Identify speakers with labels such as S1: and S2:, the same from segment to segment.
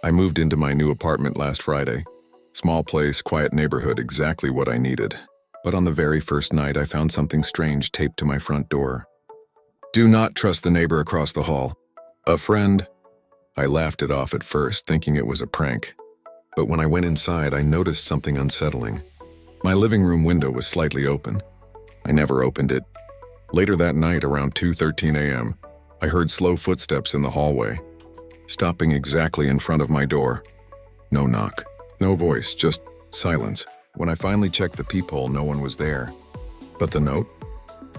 S1: I moved into my new apartment last Friday. Small place, quiet neighborhood, exactly what I needed. But on the very first night, I found something strange taped to my front door. Do not trust the neighbor across the hall. A friend. I laughed it off at first, thinking it was a prank. But when I went inside, I noticed something unsettling. My living room window was slightly open. I never opened it. Later that night, around 2:13 a.m., I heard slow footsteps in the hallway, stopping exactly in front of my door. No knock, no voice, just silence. When I finally checked the peephole, no one was there. But the note?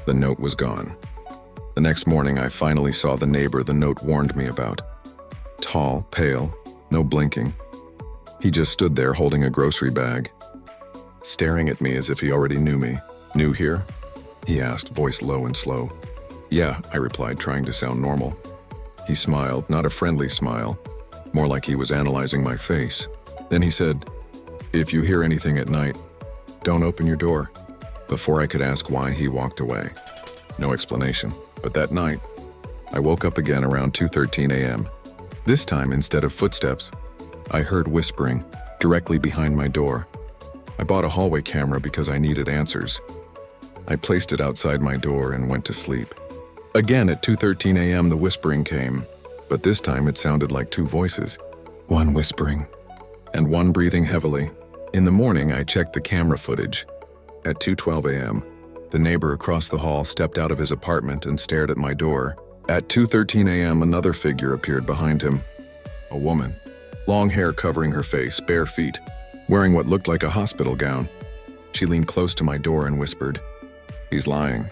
S1: The note was gone. The next morning, I finally saw the neighbor the note warned me about. Tall, pale, no blinking. He just stood there holding a grocery bag, staring at me as if he already knew me. New here? He asked, voice low and slow. Yeah, I replied, trying to sound normal. He smiled, not a friendly smile, more like he was analyzing my face. Then he said, if you hear anything at night, don't open your door. Before I could ask why, he walked away. No explanation. But that night, I woke up again around 2:13 a.m. This time, instead of footsteps, I heard whispering directly behind my door. I bought a hallway camera because I needed answers. I placed it outside my door and went to sleep. Again at 2:13 a.m. the whispering came, but this time it sounded like two voices. One whispering, and one breathing heavily. In the morning, I checked the camera footage. At 2:12 a.m., the neighbor across the hall stepped out of his apartment and stared at my door. At 2:13 a.m., another figure appeared behind him. A woman, long hair covering her face, bare feet, wearing what looked like a hospital gown. She leaned close to my door and whispered, "He's lying."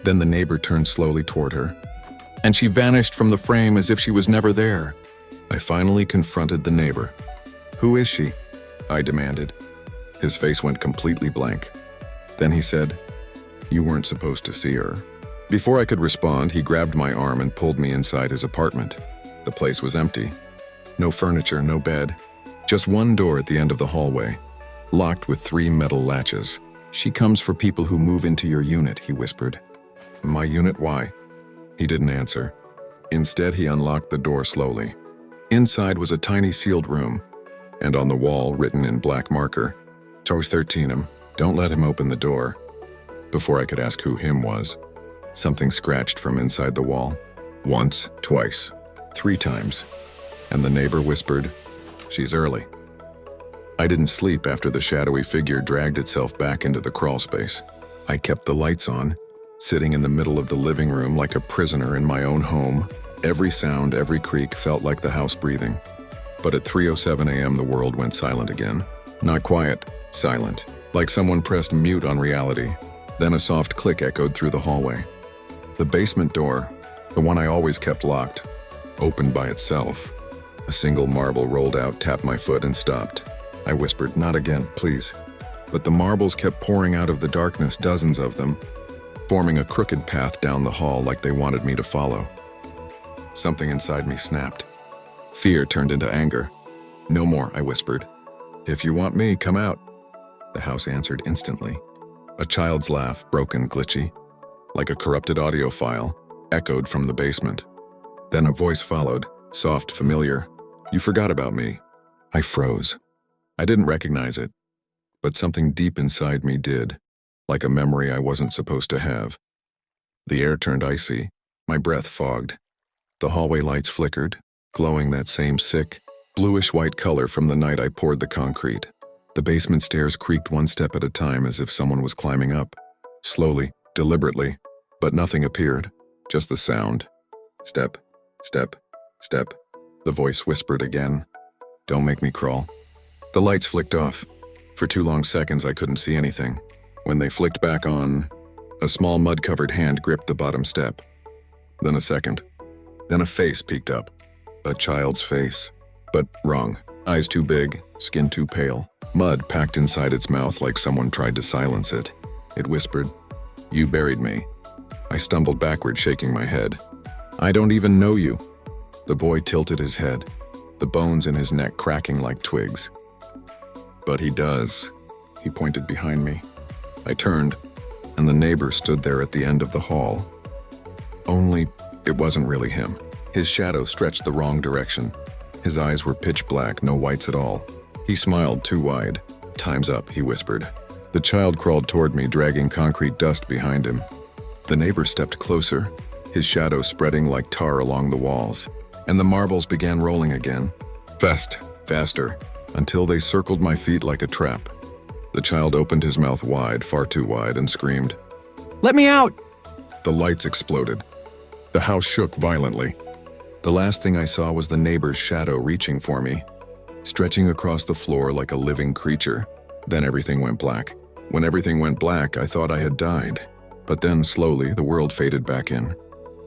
S1: Then the neighbor turned slowly toward her, and she vanished from the frame as if she was never there. I finally confronted the neighbor. "Who is she?" I demanded. His face went completely blank. Then he said, "You weren't supposed to see her." Before I could respond, he grabbed my arm and pulled me inside his apartment. The place was empty. No furniture, no bed. Just one door at the end of the hallway, locked with 3 metal latches. "She comes for people who move into your unit," he whispered. "My unit? Why?" He didn't answer. Instead, he unlocked the door slowly. Inside was a tiny sealed room, and on the wall, written in black marker, "Toes 13 don't let him open the door." Before I could ask who him was, something scratched from inside the wall. Once, twice, 3 times, and the neighbor whispered, "She's early." I didn't sleep after the shadowy figure dragged itself back into the crawl space. I kept the lights on, sitting in the middle of the living room like a prisoner in my own home. Every sound, every creak felt like the house breathing. But at 3:07 a.m. the world went silent again. Not quiet, silent, like someone pressed mute on reality. Then a soft click echoed through the hallway. The basement door, the one I always kept locked, opened by itself. A single marble rolled out, tapped my foot, and stopped. I whispered, "Not again, please." But the marbles kept pouring out of the darkness, dozens of them, forming a crooked path down the hall like they wanted me to follow. Something inside me snapped. Fear turned into anger. "No more," I whispered. "If you want me, come out." The house answered instantly. A child's laugh, broken, glitchy, like a corrupted audio file, echoed from the basement. Then a voice followed, soft, familiar. "You forgot about me." I froze. I didn't recognize it, but something deep inside me did, like a memory I wasn't supposed to have. The air turned icy, my breath fogged. The hallway lights flickered, glowing that same sick, bluish-white color from the night I poured the concrete. The basement stairs creaked one step at a time as if someone was climbing up. Slowly, deliberately, but nothing appeared, just the sound. Step, step, step. The voice whispered again. "Don't make me crawl." The lights flicked off. For 2 long seconds I couldn't see anything. When they flicked back on, a small mud-covered hand gripped the bottom step. Then a second. Then a face peeked up. A child's face. But wrong. Eyes too big, skin too pale. Mud packed inside its mouth like someone tried to silence it. It whispered, "You buried me." I stumbled backward, shaking my head. "I don't even know you." The boy tilted his head, the bones in his neck cracking like twigs. "But he does." He pointed behind me. I turned, and the neighbor stood there at the end of the hall. Only, it wasn't really him. His shadow stretched the wrong direction. His eyes were pitch black, no whites at all. He smiled too wide. "Time's up," he whispered. The child crawled toward me, dragging concrete dust behind him. The neighbor stepped closer, his shadow spreading like tar along the walls, and the marbles began rolling again. Faster, until they circled my feet like a trap. The child opened his mouth wide, far too wide, and screamed,
S2: "Let me out!"
S1: The lights exploded. The house shook violently. The last thing I saw was the neighbor's shadow reaching for me, stretching across the floor like a living creature. Then everything went black. When everything went black, I thought I had died. But then, slowly, the world faded back in.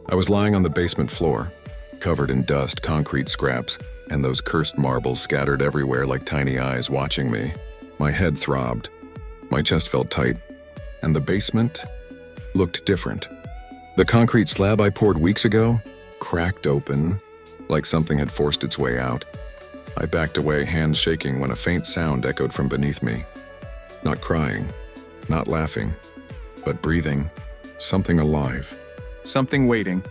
S1: I was lying on the basement floor, covered in dust, concrete scraps, and those cursed marbles scattered everywhere like tiny eyes watching me. My head throbbed. My chest felt tight. And the basement looked different. The concrete slab I poured weeks ago cracked open, like something had forced its way out. I backed away, hands shaking, when a faint sound echoed from beneath me. Not crying, not laughing, but breathing, something alive.
S2: Something waiting.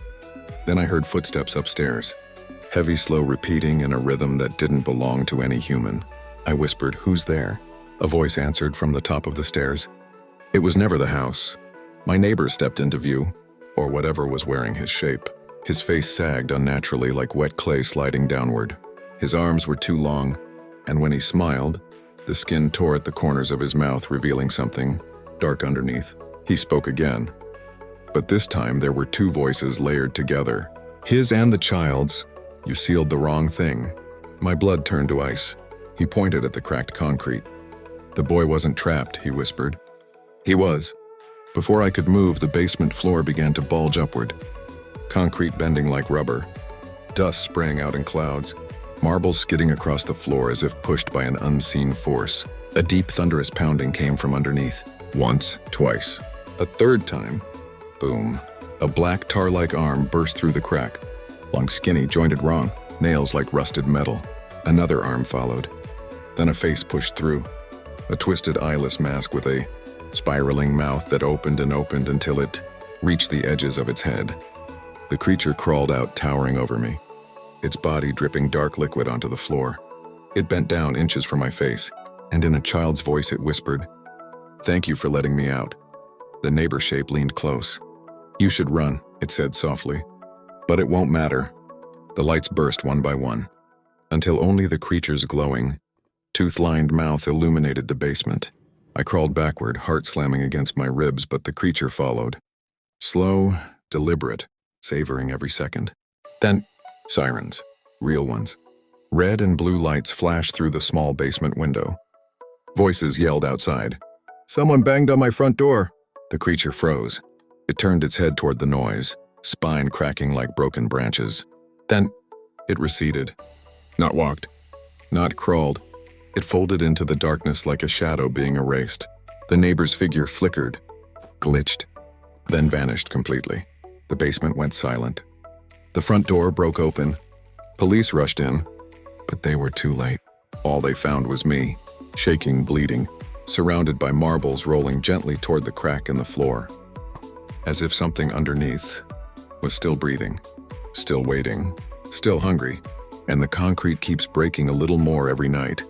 S1: Then I heard footsteps upstairs, heavy, slow repeating in a rhythm that didn't belong to any human. I whispered, "Who's there?" A voice answered from the top of the stairs. It was never the house. My neighbor stepped into view, or whatever was wearing his shape. His face sagged unnaturally like wet clay sliding downward. His arms were too long, and when he smiled, the skin tore at the corners of his mouth, revealing something dark underneath. He spoke again, but this time there were two voices layered together. His and the child's. "You sealed the wrong thing." My blood turned to ice. He pointed at the cracked concrete. "The boy wasn't trapped," he whispered. He was. Before I could move, the basement floor began to bulge upward, concrete bending like rubber, dust spraying out in clouds, marbles skidding across the floor as if pushed by an unseen force. A deep, thunderous pounding came from underneath. Once, twice. A third time, boom. A black tar-like arm burst through the crack. Long, skinny, jointed wrong, nails like rusted metal. Another arm followed. Then a face pushed through. A twisted, eyeless mask with a spiraling mouth that opened and opened until it reached the edges of its head. The creature crawled out, towering over me, its body dripping dark liquid onto the floor. It bent down inches from my face, and in a child's voice it whispered, "Thank you for letting me out." The neighbor shape leaned close. "You should run," it said softly. "But it won't matter." The lights burst one by one, until only the creature's glowing, tooth-lined mouth illuminated the basement. I crawled backward, heart slamming against my ribs, but the creature followed. Slow, deliberate, savoring every second. Then, sirens, real ones. Red and blue lights flashed through the small basement window. Voices yelled outside. "Someone banged on my front door." The creature froze. It turned its head toward the noise, spine cracking like broken branches. Then, it receded. Not walked, not crawled. It folded into the darkness like a shadow being erased. The neighbor's figure flickered, glitched, then vanished completely. The basement went silent. The front door broke open. Police rushed in, but they were too late. All they found was me, shaking, bleeding, surrounded by marbles rolling gently toward the crack in the floor, as if something underneath was still breathing, still waiting, still hungry, and the concrete keeps breaking a little more every night.